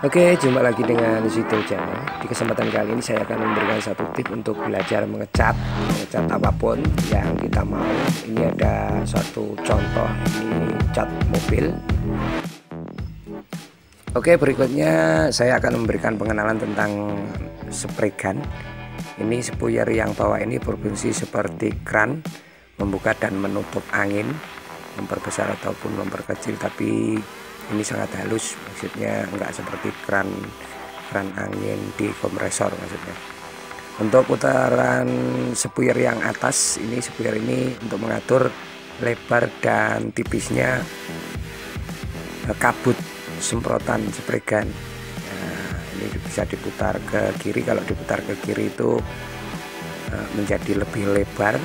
Oke, jumpa lagi dengan Zito Channel. Di kesempatan kali ini saya akan memberikan satu tip untuk belajar mengecat apapun yang kita mau. Ini ada satu contoh, ini cat mobil. Oke, berikutnya saya akan memberikan pengenalan tentang spray gun. Ini spuyer yang bawah ini berfungsi seperti kran, membuka dan menutup angin, memperbesar ataupun memperkecil, tapi ini sangat halus, maksudnya enggak seperti kran angin di kompresor maksudnya. Untuk putaran spuyer yang atas, ini spuyer ini untuk mengatur lebar dan tipisnya kabut semprotan spray gun. Nah, ini bisa diputar ke kiri. Kalau diputar ke kiri itu menjadi lebih lebar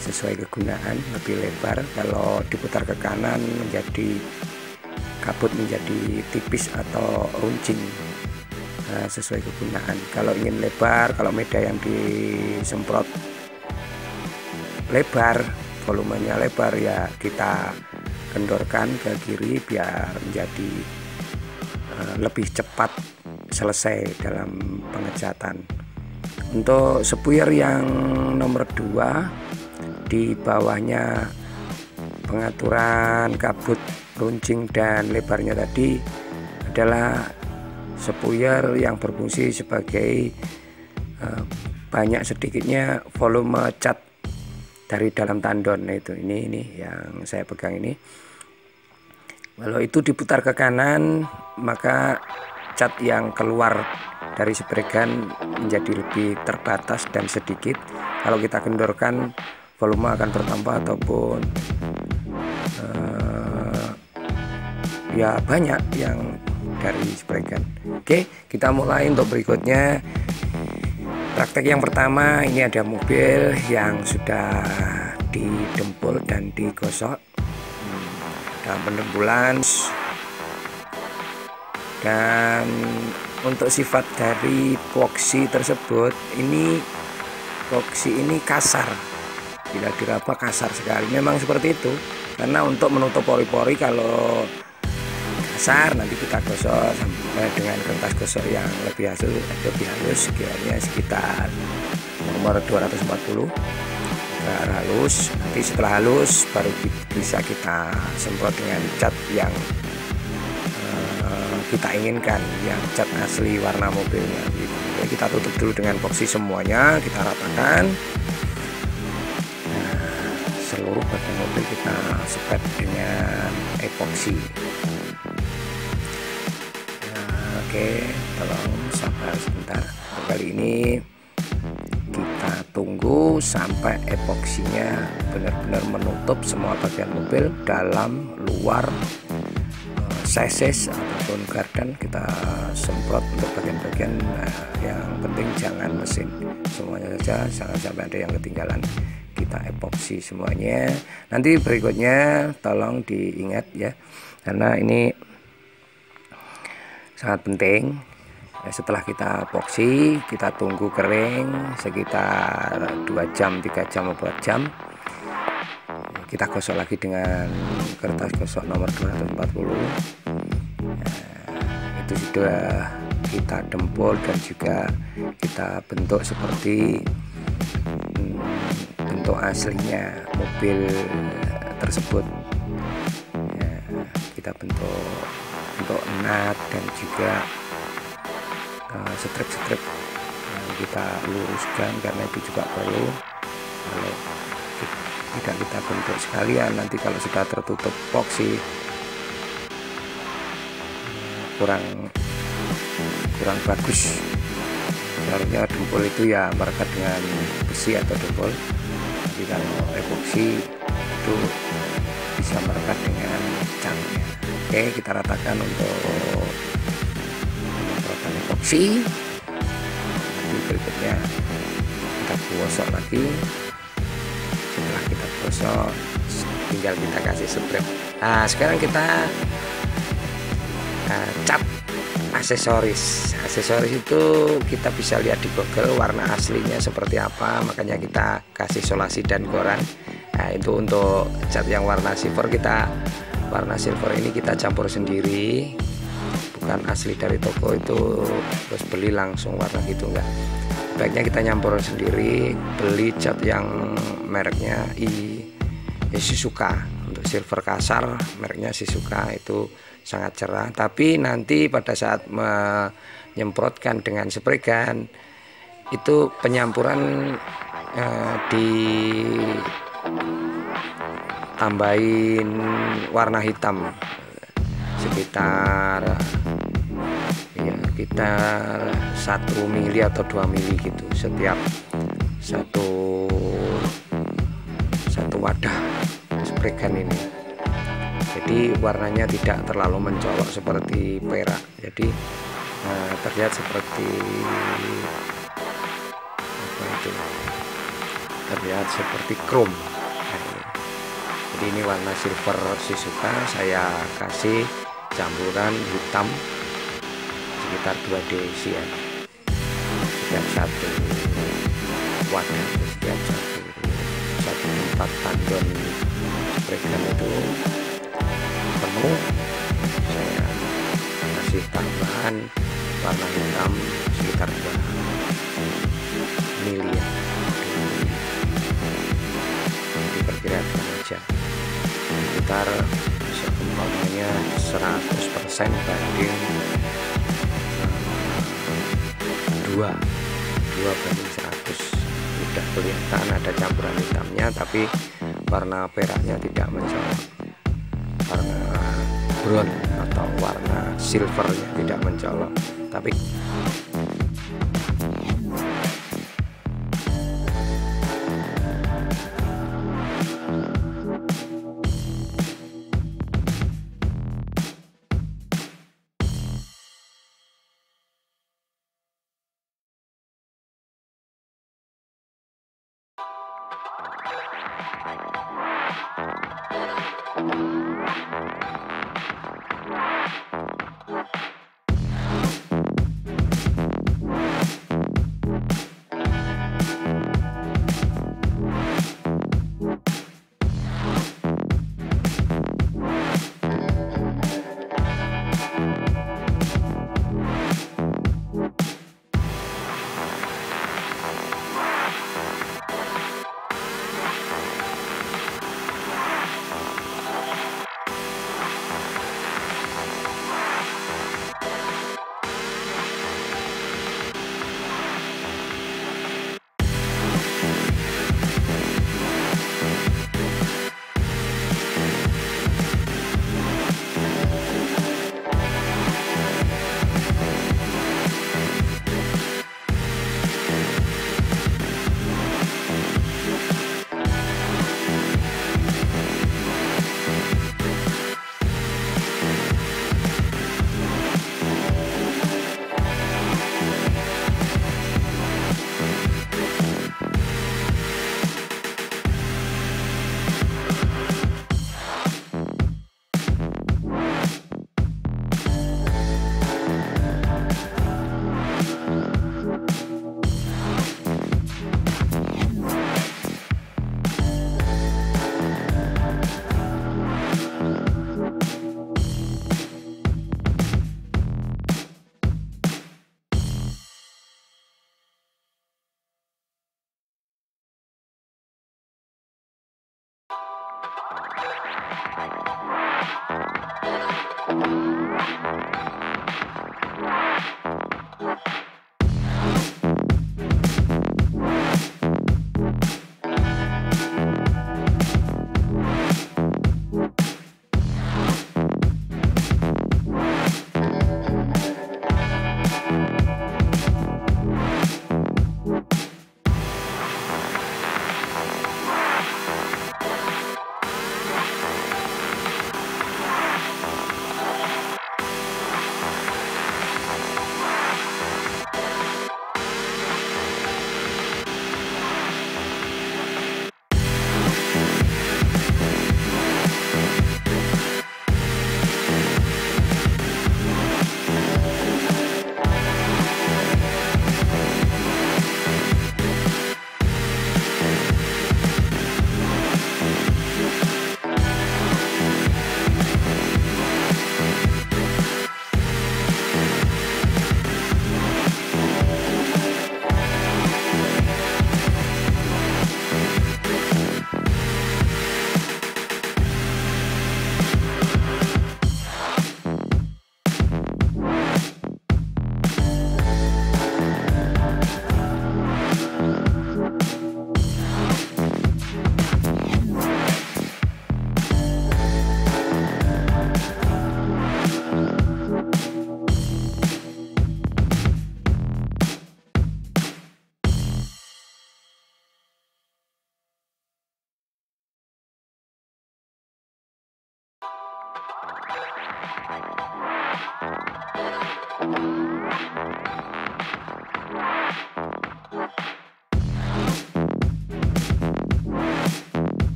sesuai kegunaan, lebih lebar. Kalau diputar ke kanan menjadi kabut menjadi tipis atau runcing, sesuai kegunaan. Kalau ingin lebar, kalau media yang disemprot lebar, volumenya lebar, ya kita kendorkan ke kiri biar menjadi lebih cepat selesai dalam pengecatan. Untuk spuyer yang nomor 2, di bawahnya pengaturan kabut, runcing dan lebarnya tadi adalah spuyer yang berfungsi sebagai banyak sedikitnya volume cat dari dalam tandon. Nah, itu ini yang saya pegang ini. Kalau itu diputar ke kanan, maka cat yang keluar dari spray gun menjadi lebih terbatas dan sedikit. Kalau kita kendorkan, volume akan bertambah ataupun ya banyak yang dari spray gun. Oke, kita mulai untuk berikutnya. Praktek yang pertama, ini ada mobil yang sudah didempul dan digosok dalam pendempulan. Dan untuk sifat dari epoxy tersebut, ini epoxy ini kasar, bila diraba kasar sekali. Memang seperti itu, karena untuk menutup pori-pori kalau kasar nanti kita gosok sampai dengan kertas gosok yang lebih halus, kiranya sekitar nomor 240 agar halus. Nanti setelah halus baru bisa kita semprot dengan cat yang kita inginkan, yang cat asli warna mobilnya gitu. Jadi kita tutup dulu dengan epoxy semuanya, kita ratakan. Seluruh bagian mobil kita sepet dengan epoxy. Oke, tolong sabar sebentar. Kali ini kita tunggu sampai epoksinya benar-benar menutup semua bagian mobil, dalam, luar, chassis ataupun gardan. Kita semprot untuk bagian-bagian yang penting jangan mesin, semuanya saja, jangan sampai ada yang ketinggalan. Kita epoksi semuanya. Nanti berikutnya tolong diingat ya, karena ini sangat penting. Setelah kita epoksi, kita tunggu kering sekitar 2 jam, 3 jam, 4 jam. Kita gosok lagi dengan kertas gosok nomor 240. Itu sudah kita dempul dan juga kita bentuk seperti bentuk aslinya mobil tersebut. Kita bentuk nut dan juga strip-strip kita luruskan, karena itu juga perlu. Kalau tidak kita bentuk sekalian, nanti kalau sudah tertutup epoxy kurang bagus. Seharusnya dempul itu ya merekat dengan besi atau dempul, tapi kalau epoxy itu bisa merekat dengan catnya. Oke, kita ratakan untuk penyemprotan epoxy. Nanti berikutnya kita gosok lagi. Setelah kita gosok, tinggal kita kasih spray. Nah, sekarang kita cat aksesoris. Aksesoris itu kita bisa lihat di Google warna aslinya seperti apa, makanya kita kasih solasi dan koran. Nah, itu untuk cat yang warna silver kita Warna silver ini kita campur sendiri, bukan asli dari toko itu terus beli langsung warna gitu, enggak. Baiknya kita nyampur sendiri, beli cat yang mereknya Shizuka. Untuk silver kasar mereknya Shizuka itu sangat cerah, tapi nanti pada saat menyemprotkan dengan spray gun itu penyampuran ditambahin warna hitam sekitar 1 mili atau 2 mili gitu setiap satu wadah spray gun ini. Jadi warnanya tidak terlalu mencolok seperti perak, jadi terlihat seperti chrome. Jadi ini warna silver Shizuka, saya kasih campuran hitam sekitar 2 desi ya, setiap satu wadah, setiap satu tempat tandon spray gun itu penuh, saya kasih tambahan warna hitam sekitar 2 mili ya, diperkirakan aja sekitar umpamanya 100% banding 2 banding 100. Sudah kelihatan ada campuran hitamnya, tapi warna peraknya tidak mencolok, warna brown atau warna silvernya tidak mencolok, tapi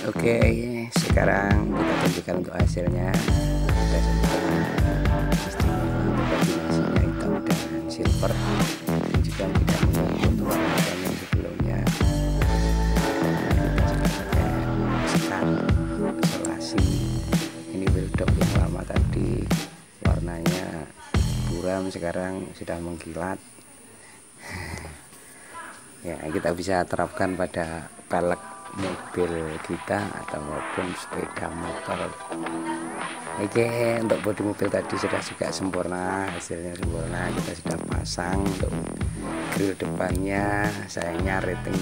Oke, sekarang kita tunjukkan untuk hasilnya. Sudah sempurna, istimewa untuk kombinasinya hitam dan silver, dan juga tidak mengganggu untuk warna yang sebelumnya. Kita sudah pakai sekat isolasi. Ini wildop yang lama tadi warnanya buram, sekarang sudah mengkilat. Ya, kita bisa terapkan pada pelek mobil kita atau maupun sepeda motor. Oke, untuk bodi mobil tadi sudah juga sempurna, hasilnya sempurna. Kita sudah pasang untuk grill depannya, sayangnya rating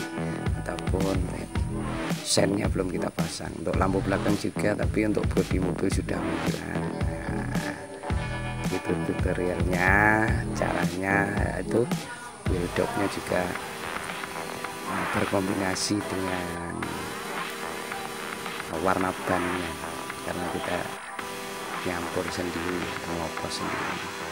ataupun sennya belum kita pasang. Untuk lampu belakang juga, tapi untuk bodi mobil sudah mengkilat. Nah, itu tutorialnya, caranya itu wildopnya juga berkombinasi dengan warna bannya, karena kita nyampur sendiri, ngopos sendiri.